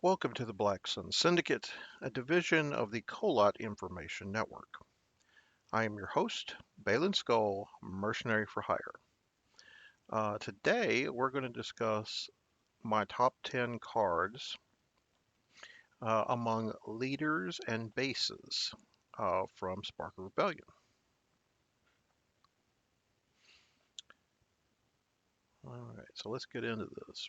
Welcome to the Black Sun Syndicate, a division of the Kolat Information Network. I am your host, Baylan Skoll, Mercenary for Hire. Today, we're going to discuss my top 10 cards among leaders and bases from Spark of Rebellion. All right, so let's get into this.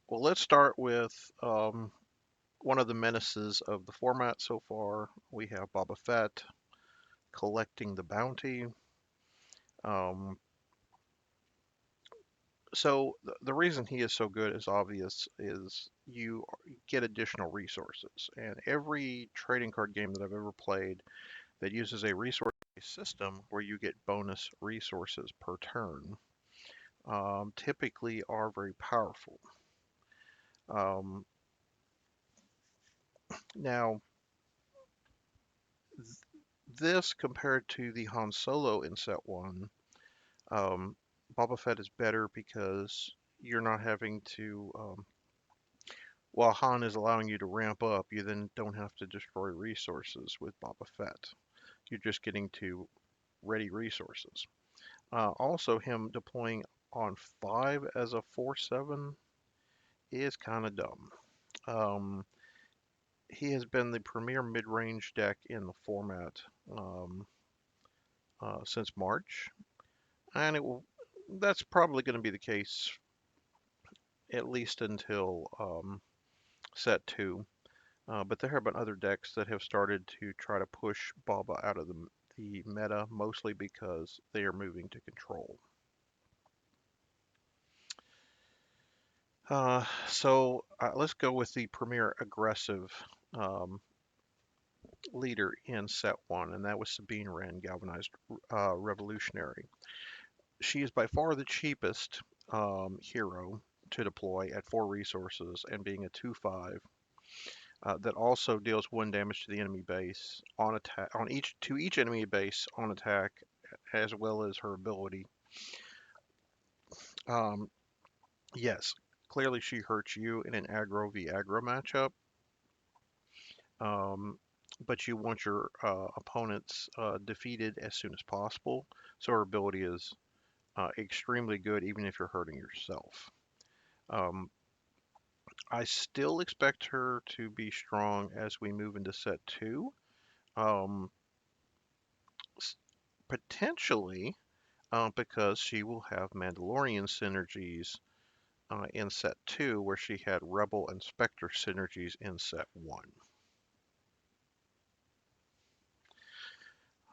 Well, let's start with one of the menaces of the format so far. We have Boba Fett collecting the bounty. Um, so the reason he is so good is obvious is you get additional resources. And every trading card game that I've ever played that uses a resource-based system where you get bonus resources per turn typically are very powerful. Um, now, th- this compared to the Han Solo in set one, um, Boba Fett is better because you're not having to while Han is allowing you to ramp up, you then don't have to destroy resources with Boba Fett. You're just getting to ready resources. Also, him deploying on 5 as a 4/7 is kind of dumb. Um, he has been the premier mid-range deck in the format um, since March, and that's probably going to be the case at least until set 2. But there have been other decks that have started to try to push Baba out of the meta, mostly because they are moving to control. Let's go with the premier aggressive um, leader in set 1, and that was Sabine Wren, Galvanized Revolutionary. She is by far the cheapest hero to deploy at 4 resources and being a 2/5 that also deals 1 damage to the enemy base on attack on each enemy base on attack, as well as her ability. Um, yes, clearly she hurts you in an aggro v aggro matchup, um, but you want your opponents defeated as soon as possible. So her ability is extremely good, even if you're hurting yourself. Um, I still expect her to be strong as we move into set 2. Um, Potentially because she will have Mandalorian synergies in set 2, where she had Rebel and Spectre synergies in set 1.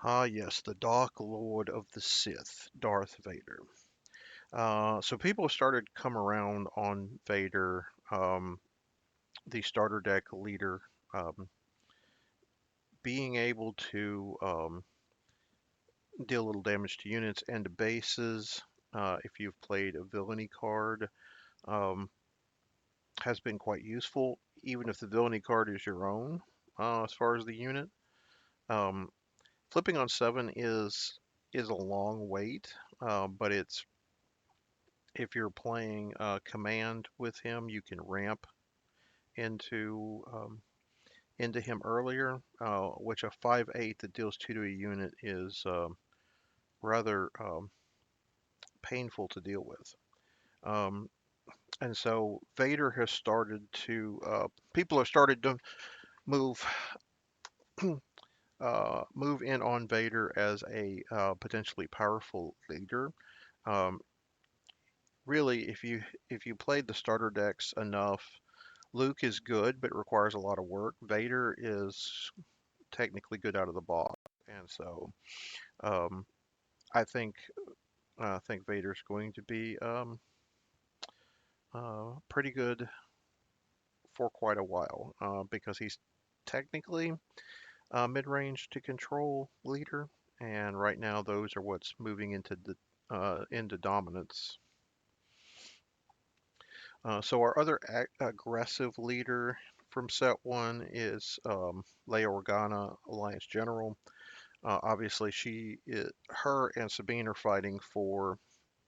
Ah, yes, the Dark Lord of the Sith, Darth Vader. So people have started to come around on Vader, the starter deck leader, um, being able to deal a little damage to units and to bases. If you've played a villainy card, um, has been quite useful, even if the villainy card is your own, as far as the unit. Um, Flipping on 7 is a long wait, but it's if you're playing command with him, you can ramp into into him earlier, which a 5/8 that deals 2 to a unit is rather painful to deal with. Um, and so Vader has started to people have started to move move in on Vader as a potentially powerful leader. Um, Really, if you played the starter decks enough, Luke is good but requires a lot of work. Vader is technically good out of the box, and so um, I think I think Vader's going to be pretty good for quite a while because he's technically mid-range to control leader, and right now those are what's moving into dominance. So our other aggressive leader from set 1 is Leia Organa, Alliance General. Obviously, her and Sabine are fighting for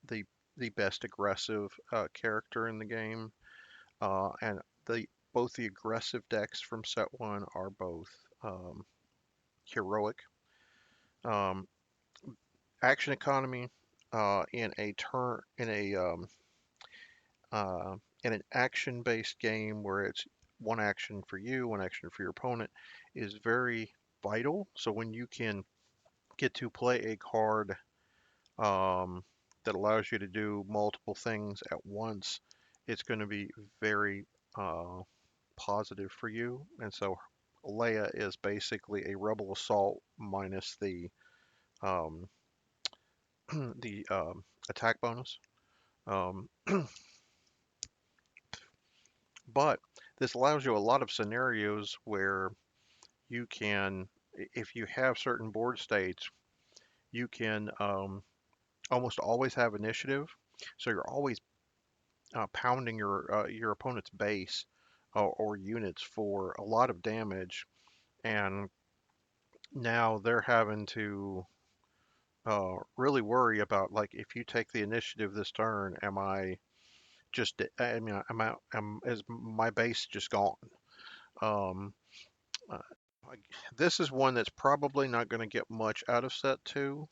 the the best aggressive character in the game. and the both the aggressive decks from set one are both um, heroic. Um, Action economy in a turn uh, in an action-based game where it's one action for you, one action for your opponent is very vital. So when you can get to play a card um, that allows you to do multiple things at once, it's going to be very positive for you. And so Leia is basically a rebel assault minus um, the attack bonus. Um, but this allows you a lot of scenarios where you can, if you have certain board states, you can almost always have initiative. So you're always pounding your opponent's base or units for a lot of damage, and now they're having to really worry about, like, if you take the initiative this turn, am I just I mean is my base just gone? Um, uh, this is one that's probably not going to get much out of set two.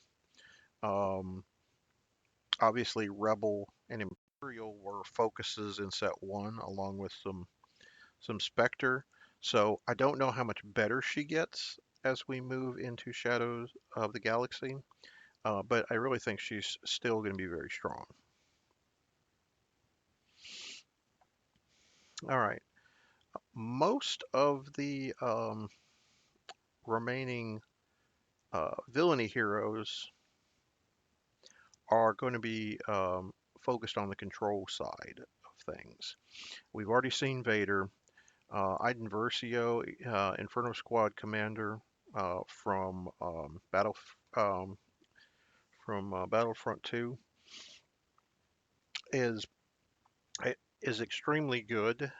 Um, Obviously, Rebel and Imperial were focuses in set one, along with some Spectre. So I don't know how much better she gets as we move into Shadows of the Galaxy, but I really think she's still going to be very strong. All right, most of the remaining villainy heroes are going to be focused on the control side of things. We've already seen Vader. Iden Versio, Inferno Squad Commander from um, Battlefront 2, is is extremely good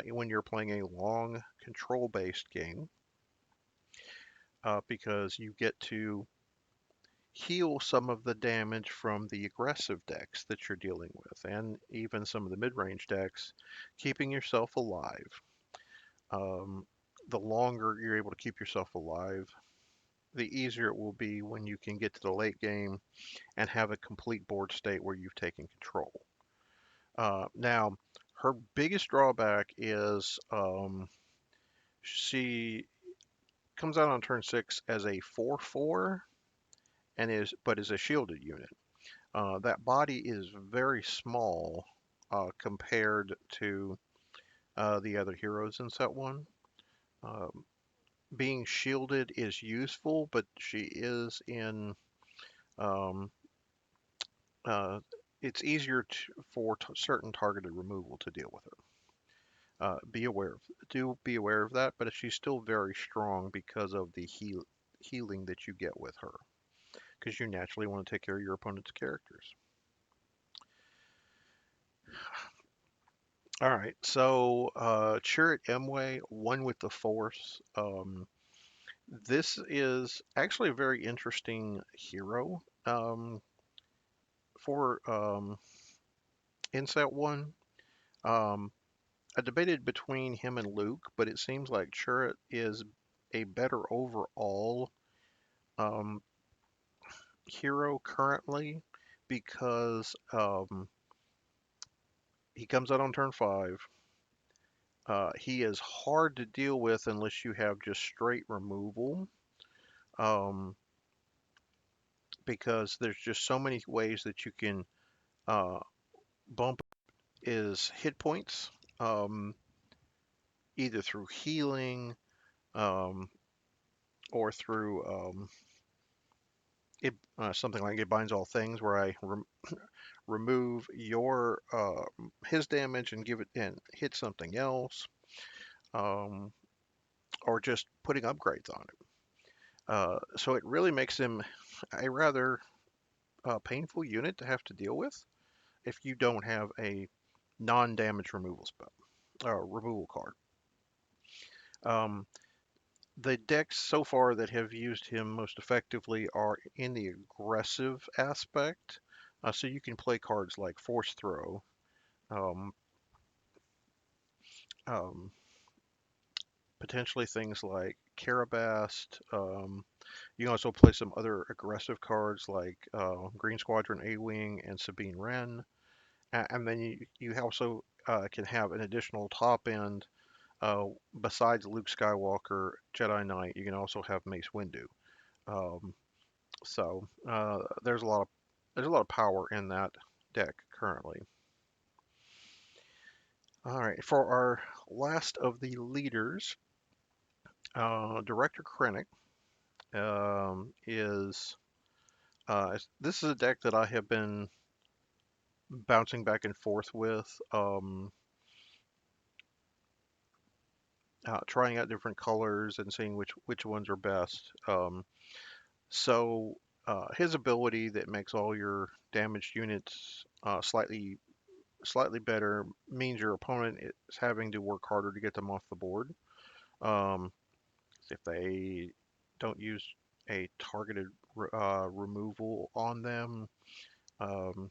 when you're playing a long control-based game because you get to heal some of the damage from the aggressive decks that you're dealing with, and even some of the mid-range decks, keeping yourself alive. Um, the longer you're able to keep yourself alive, the easier it will be when you can get to the late game and have a complete board state where you've taken control. Now, her biggest drawback is she comes out on turn six as a 4/4 and is a shielded unit. That body is very small compared to the other heroes in set one. Um, Being shielded is useful, but she is in um, it's easier for certain targeted removal to deal with her. Do be aware of that, but she's still very strong because of the healing that you get with her, because you naturally want to take care of your opponent's characters. All right, so Chirrut Emwe, one with the Force. This is actually a very interesting hero for in set one. Um, I debated between him and Luke, but it seems like Chirrut is a better overall um, hero currently because he comes out on turn five. He is hard to deal with unless you have just straight removal, um, because there's just so many ways that you can uh, bump his hit points, um, either through healing um, or through something like it binds all things, where I remove your his damage and give it and hit something else, um, or just putting upgrades on it. So it really makes him a rather painful unit to have to deal with if you don't have a non-damage removal spell or removal card. Um, the decks so far that have used him most effectively are in the aggressive aspect. So you can play cards like Force Throw, um, Um, Potentially things like Carabast. You can also play some other aggressive cards like Green Squadron A-Wing and Sabine Wren. And then you also can have an additional top end. Besides Luke Skywalker, Jedi Knight, you can also have Mace Windu. Um, so there's a lot of power in that deck currently. All right, for our last of the leaders, Director Krennic is this is a deck that I have been bouncing back and forth with, trying out different colors and seeing which ones are best. So his ability that makes all your damaged units slightly better means your opponent is having to work harder to get them off the board. Um, if they don't use a targeted removal on them um,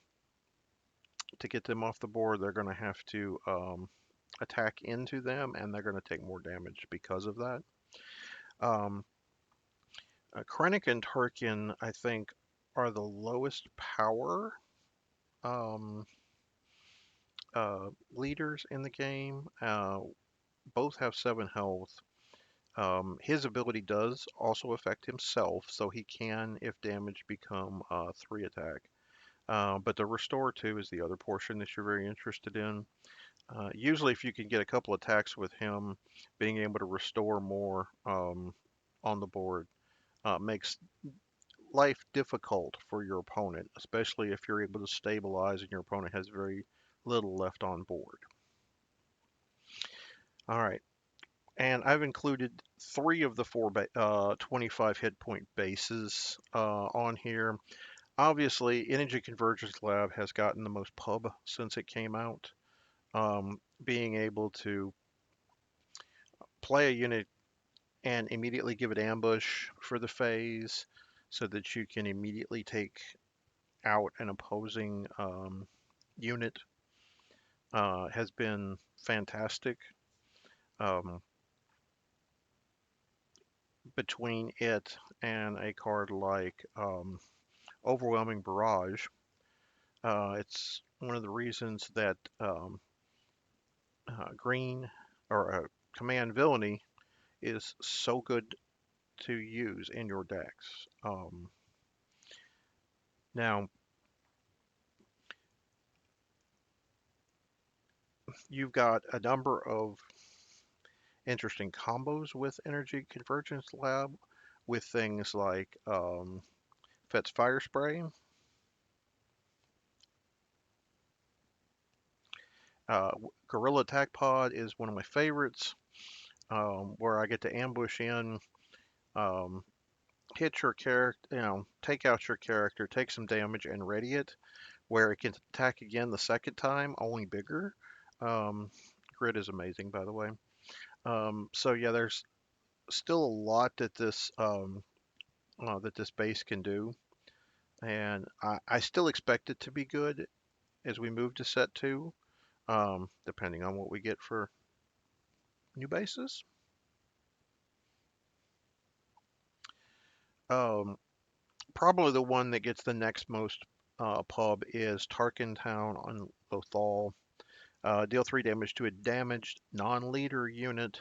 to get them off the board, they're going to have to attack into them, and they're going to take more damage because of that. Um, Krennic and Tarkin, I think, are the lowest power um, leaders in the game. Both have 7 health. His ability does also affect himself, so he can, if damaged, become 3 attack. But the Restore 2 is the other portion that you're very interested in. Usually, if you can get a couple attacks with him, being able to restore more on the board makes life difficult for your opponent, especially if you're able to stabilize and your opponent has very little left on board. All right, and I've included 3 of the 4 25 hit point bases on here. Obviously, Energy Convergence Lab has gotten the most pub since it came out. Being able to play a unit and immediately give it ambush for the phase so that you can immediately take out an opposing unit has been fantastic. Um, Between it and a card like Overwhelming Barrage, it's one of the reasons that Green or Command Villainy is so good to use in your decks. Now, you've got a number of interesting combos with Energy Convergence Lab with things like Fet's Fire Spray. Gorilla Attack Pod is one of my favorites, where I get to ambush in, um, hit your character, take out your character, take some damage, and ready it, where it can attack again the second time, only bigger. Um, Grid is amazing, by the way. So yeah, there's still a lot that this base can do, and I still expect it to be good as we move to set 2, depending on what we get for new bases. Um, Probably the one that gets the next most pub is Tarkin Town on Lothal. Deal 3 damage to a damaged non-leader unit.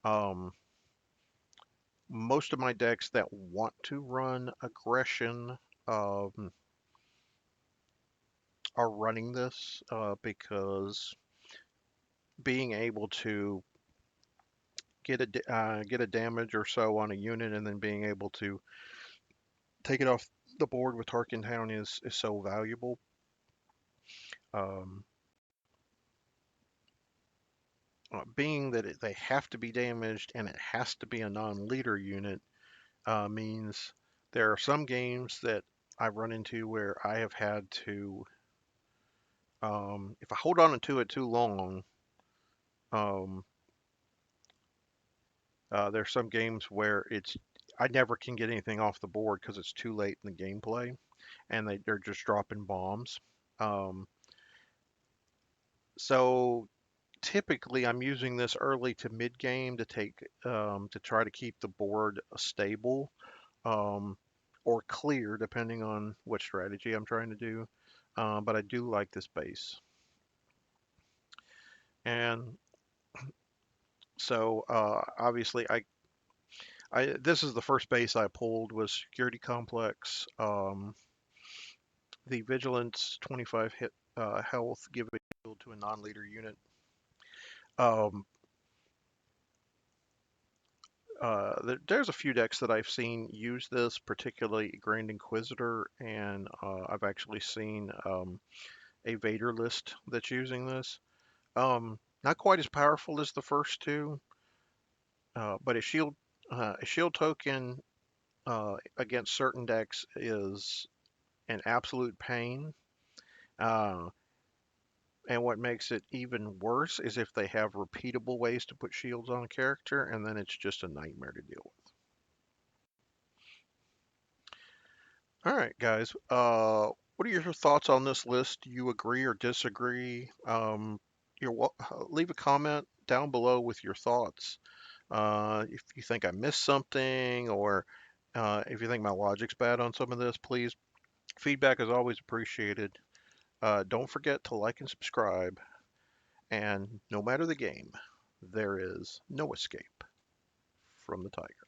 Um, Most of my decks that want to run aggression um, are running this because being able to get a damage or so on a unit and then being able to take it off the board with Tarkin Town is so valuable. Um, Being that they have to be damaged and it has to be a non-leader unit means there are some games that I run into where I have had to, if I hold on to it too long, um, there's some games where I never can get anything off the board because it's too late in the gameplay and they're just dropping bombs. Um, so typically I'm using this early to mid game to to try to keep the board stable, um, or clear depending on what strategy I'm trying to do. But I do like this base. And so obviously this is the first base I pulled was Security Complex. The Vigilance 25 hit health, give a shield to a non-leader unit. Um, there's a few decks that I've seen use this, particularly Grand Inquisitor, and I've actually seen a Vader list that's using this. Not quite as powerful as the first two, but a shield token against certain decks is an absolute pain. Uh, and what makes it even worse is if they have repeatable ways to put shields on a character, and then it's just a nightmare to deal with. All right, guys. What are your thoughts on this list? Do you agree or disagree? Leave a comment down below with your thoughts. If you think I missed something, or if you think my logic's bad on some of this, please. Feedback is always appreciated. Don't forget to like and subscribe. And no matter the game, there is no escape from the tiger.